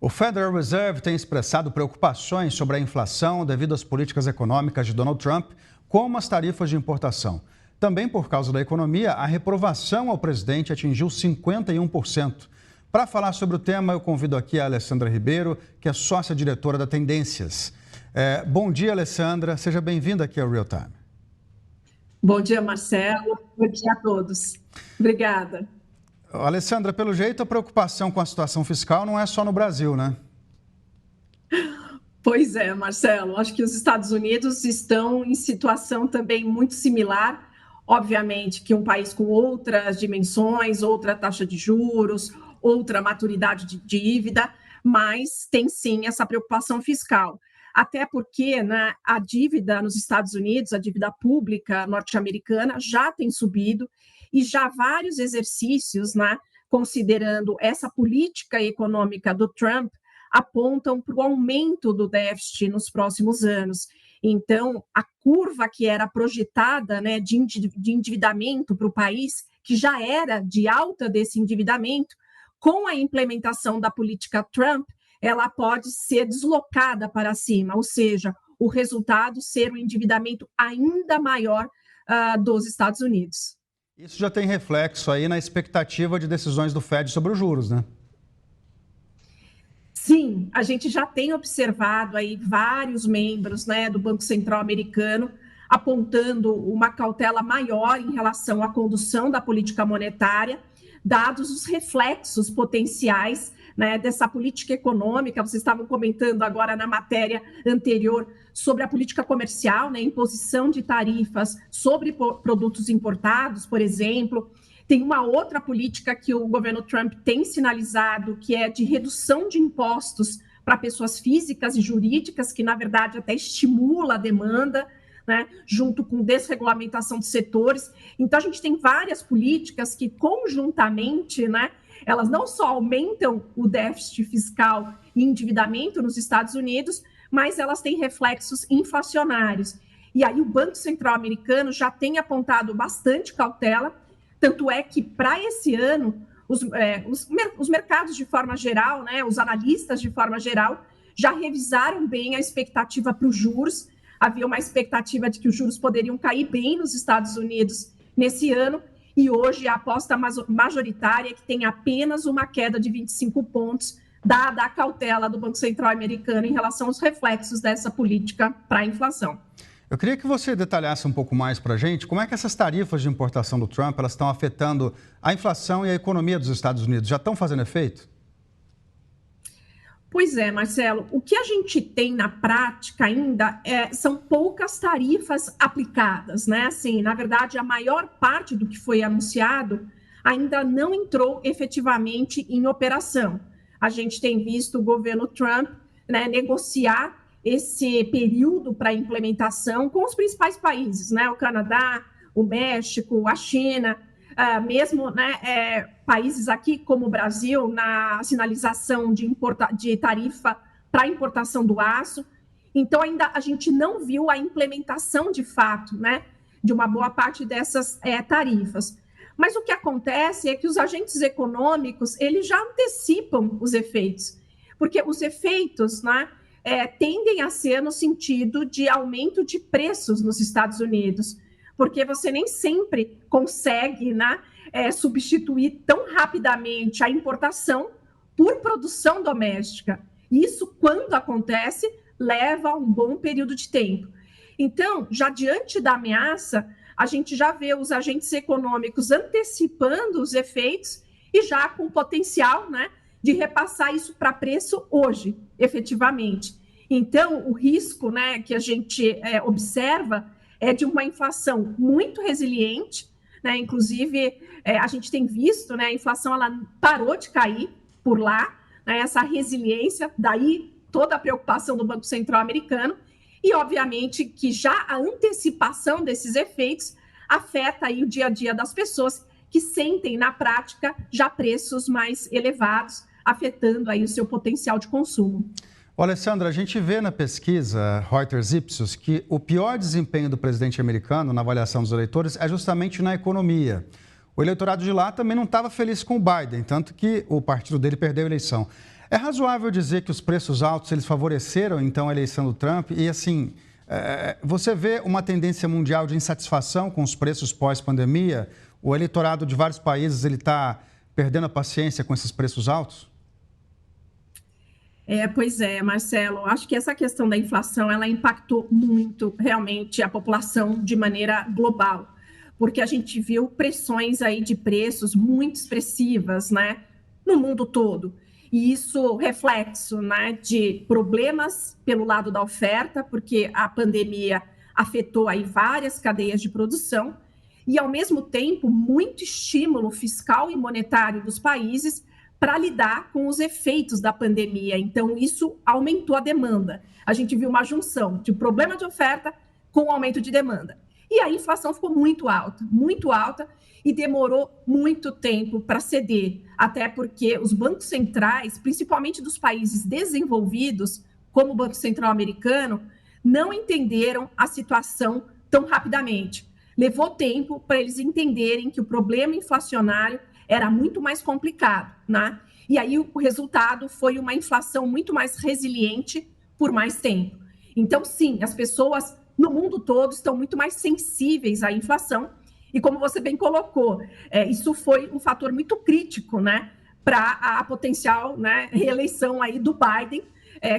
O Federal Reserve tem expressado preocupações sobre a inflação devido às políticas econômicas de Donald Trump, como as tarifas de importação. Também por causa da economia, a reprovação ao presidente atingiu 51%. Para falar sobre o tema, eu convido aqui a Alessandra Ribeiro, que é sócia-diretora da Tendências. Bom dia, Alessandra. Seja bem-vinda aqui ao Real Time. Bom dia, Marcelo. Bom dia a todos. Obrigada. Alessandra, pelo jeito, a preocupação com a situação fiscal não é só no Brasil, né? Pois é, Marcelo. Acho que os Estados Unidos estão em situação também muito similar. Obviamente que um país com outras dimensões, outra taxa de juros, outra maturidade de dívida, mas tem sim essa preocupação fiscal. Até porque, né, a dívida nos Estados Unidos, a dívida pública norte-americana, já tem subido e já vários exercícios, né, considerando essa política econômica do Trump, apontam para o aumento do déficit nos próximos anos. Então, a curva que era projetada, né, de endividamento para o país, que já era de alta desse endividamento, com a implementação da política Trump, ela pode ser deslocada para cima, ou seja, o resultado ser um endividamento ainda maior dos Estados Unidos. Isso já tem reflexo aí na expectativa de decisões do Fed sobre os juros, né? Sim, a gente já tem observado aí vários membros, né, do Banco Central americano apontando uma cautela maior em relação à condução da política monetária, dados os reflexos potenciais, né, dessa política econômica. Vocês estavam comentando agora na matéria anterior sobre a política comercial, né, imposição de tarifas sobre produtos importados, por exemplo. Tem uma outra política que o governo Trump tem sinalizado, que é de redução de impostos para pessoas físicas e jurídicas, que, na verdade, até estimula a demanda, né, junto com desregulamentação de setores. Então, a gente tem várias políticas que, conjuntamente, né, elas não só aumentam o déficit fiscal e endividamento nos Estados Unidos, mas elas têm reflexos inflacionários. E aí o Banco Central americano já tem apontado bastante cautela, tanto é que, para esse ano, os mercados de forma geral, né, os analistas de forma geral, já revisaram bem a expectativa para os juros. Havia uma expectativa de que os juros poderiam cair bem nos Estados Unidos nesse ano, e hoje a aposta majoritária é que tem apenas uma queda de 25 pontos, dada a cautela do Banco Central americano em relação aos reflexos dessa política para a inflação. Eu queria que você detalhasse um pouco mais para a gente como é que essas tarifas de importação do Trump elas estão afetando a inflação e a economia dos Estados Unidos. Já estão fazendo efeito? Pois é, Marcelo. O que a gente tem na prática ainda são poucas tarifas aplicadas, né? Assim, na verdade, a maior parte do que foi anunciado ainda não entrou efetivamente em operação. A gente tem visto o governo Trump, né, negociar esse período para implementação com os principais países, né? O Canadá, o México, a China, mesmo, né, países aqui como o Brasil, na sinalização de tarifa para importação do aço. Então, ainda a gente não viu a implementação de fato, né, de uma boa parte dessas tarifas. Mas o que acontece é que os agentes econômicos, eles já antecipam os efeitos, porque os efeitos, né, tendem a ser no sentido de aumento de preços nos Estados Unidos, porque você nem sempre consegue, né, substituir tão rapidamente a importação por produção doméstica. Isso, quando acontece, leva um bom período de tempo. Então, já diante da ameaça, a gente já vê os agentes econômicos antecipando os efeitos e já com potencial, né, de repassar isso para preço hoje, efetivamente. Então, o risco, né, que a gente observa é de uma inflação muito resiliente, né? Inclusive, a gente tem visto, né, a inflação ela parou de cair por lá, né, essa resiliência, daí toda a preocupação do Banco Central americano, e obviamente que já a antecipação desses efeitos afeta aí o dia a dia das pessoas que sentem na prática já preços mais elevados, afetando aí o seu potencial de consumo. Alessandra, a gente vê na pesquisa Reuters Ipsos que o pior desempenho do presidente americano na avaliação dos eleitores é justamente na economia. O eleitorado de lá também não estava feliz com o Biden, tanto que o partido dele perdeu a eleição. É razoável dizer que os preços altos eles favoreceram, então, a eleição do Trump? E, assim, você vê uma tendência mundial de insatisfação com os preços pós-pandemia? O eleitorado de vários países está perdendo a paciência com esses preços altos? Pois é, Marcelo, acho que essa questão da inflação, ela impactou muito, realmente, a população de maneira global, porque a gente viu pressões aí de preços muito expressivas, né, no mundo todo. E isso reflexo, né, de problemas pelo lado da oferta, porque a pandemia afetou aí várias cadeias de produção, e, ao mesmo tempo, muito estímulo fiscal e monetário dos países para lidar com os efeitos da pandemia. Então, isso aumentou a demanda. A gente viu uma junção de problema de oferta com aumento de demanda. E a inflação ficou muito alta, e demorou muito tempo para ceder, até porque os bancos centrais, principalmente dos países desenvolvidos, como o Banco Central americano, não entenderam a situação tão rapidamente. Levou tempo para eles entenderem que o problema inflacionário era muito mais complicado, né? E aí o resultado foi uma inflação muito mais resiliente por mais tempo. Então, sim, as pessoas no mundo todo estão muito mais sensíveis à inflação, e como você bem colocou, isso foi um fator muito crítico, né, para a potencial, né, reeleição aí do Biden,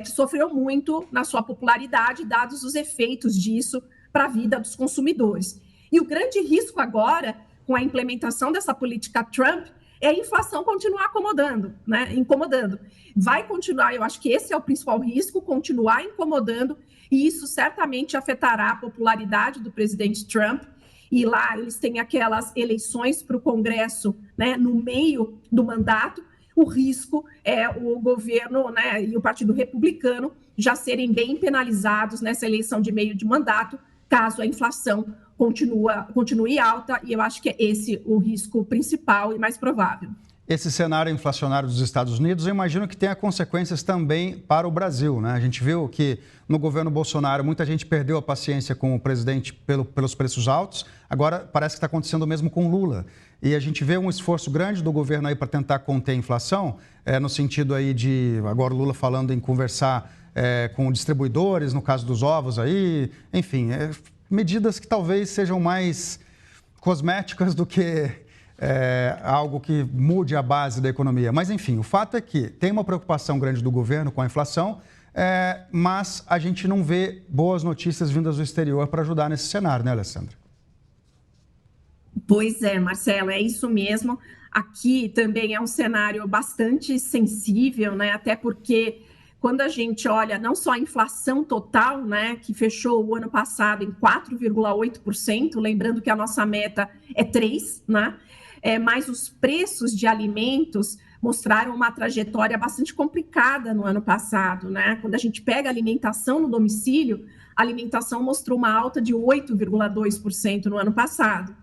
que sofreu muito na sua popularidade, dados os efeitos disso para a vida dos consumidores. E o grande risco agora, com a implementação dessa política Trump, é a inflação continuar acomodando, né? Incomodando. Vai continuar, eu acho que esse é o principal risco, continuar incomodando, e isso certamente afetará a popularidade do presidente Trump. E lá eles têm aquelas eleições para o Congresso, né, no meio do mandato. O risco é o governo, né, e o Partido Republicano já serem bem penalizados nessa eleição de meio de mandato, caso a inflação continue alta, e eu acho que é esse o risco principal e mais provável. Esse cenário inflacionário dos Estados Unidos, eu imagino que tenha consequências também para o Brasil, né? A gente viu que no governo Bolsonaro muita gente perdeu a paciência com o presidente pelos preços altos, agora parece que está acontecendo o mesmo com Lula. E a gente vê um esforço grande do governo aí para tentar conter a inflação, no sentido aí de, agora o Lula falando em conversar com distribuidores, no caso dos ovos aí, enfim, medidas que talvez sejam mais cosméticas do que algo que mude a base da economia. Mas, enfim, o fato é que tem uma preocupação grande do governo com a inflação, mas a gente não vê boas notícias vindas do exterior para ajudar nesse cenário, né, Alessandra? Pois é, Marcelo, é isso mesmo. Aqui também é um cenário bastante sensível, né? Até porque quando a gente olha não só a inflação total, né, que fechou o ano passado em 4,8%, lembrando que a nossa meta é 3%, né? Mas os preços de alimentos mostraram uma trajetória bastante complicada no ano passado, né? Quando a gente pega a alimentação no domicílio, a alimentação mostrou uma alta de 8,2% no ano passado.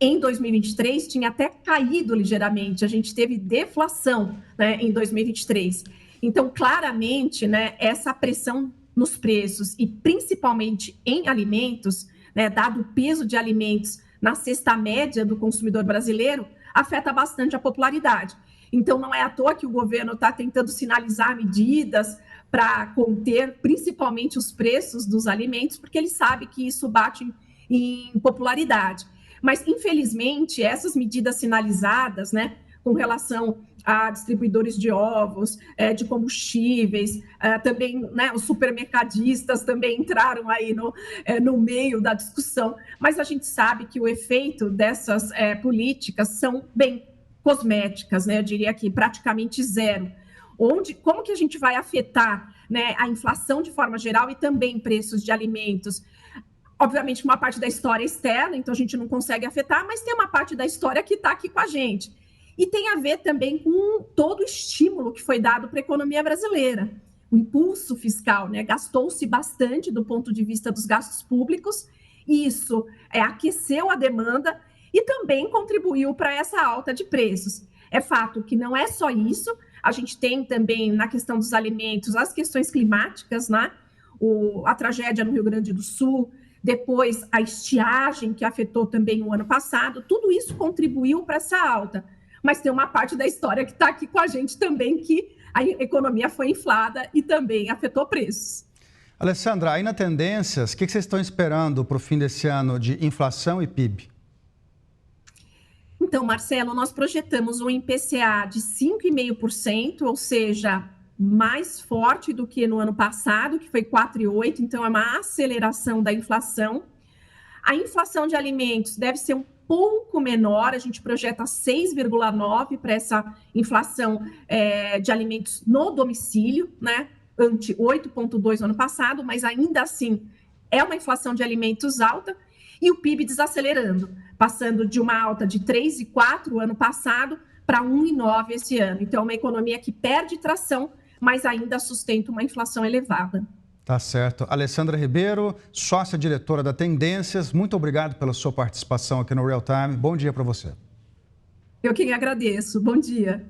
Em 2023, tinha até caído ligeiramente, a gente teve deflação, né, em 2023. Então, claramente, né, essa pressão nos preços, e principalmente em alimentos, né, dado o peso de alimentos na cesta média do consumidor brasileiro, afeta bastante a popularidade. Então, não é à toa que o governo está tentando sinalizar medidas para conter principalmente os preços dos alimentos, porque ele sabe que isso bate em popularidade. Mas, infelizmente, essas medidas sinalizadas, né, com relação a distribuidores de ovos, de combustíveis, também, né, os supermercadistas também entraram aí no meio da discussão, mas a gente sabe que o efeito dessas políticas são bem cosméticas, né, eu diria que praticamente zero. Como que a gente vai afetar, né, a inflação de forma geral e também preços de alimentos? Obviamente, uma parte da história é externa, então a gente não consegue afetar, mas tem uma parte da história que está aqui com a gente. E tem a ver também com todo o estímulo que foi dado para a economia brasileira. O impulso fiscal, né? Gastou-se bastante do ponto de vista dos gastos públicos, e isso aqueceu a demanda e também contribuiu para essa alta de preços. É fato que não é só isso, a gente tem também, na questão dos alimentos, as questões climáticas, né? A tragédia no Rio Grande do Sul, depois a estiagem que afetou também o ano passado, tudo isso contribuiu para essa alta. Mas tem uma parte da história que está aqui com a gente também, que a economia foi inflada e também afetou preços. Alessandra, aí na Tendências, o que vocês estão esperando para o fim desse ano de inflação e PIB? Então, Marcelo, nós projetamos um IPCA de 5,5%, ou seja, mais forte do que no ano passado, que foi 4,8%, então é uma aceleração da inflação. A inflação de alimentos deve ser um pouco menor, a gente projeta 6,9% para essa inflação de alimentos no domicílio, né? Ante 8,2% no ano passado, mas ainda assim é uma inflação de alimentos alta, e o PIB desacelerando, passando de uma alta de 3,4% ano passado para 1,9% esse ano. Então, é uma economia que perde tração, mas ainda sustenta uma inflação elevada. Tá certo. Alessandra Ribeiro, sócia-diretora da Tendências, muito obrigado pela sua participação aqui no Real Time. Bom dia para você. Eu que agradeço. Bom dia.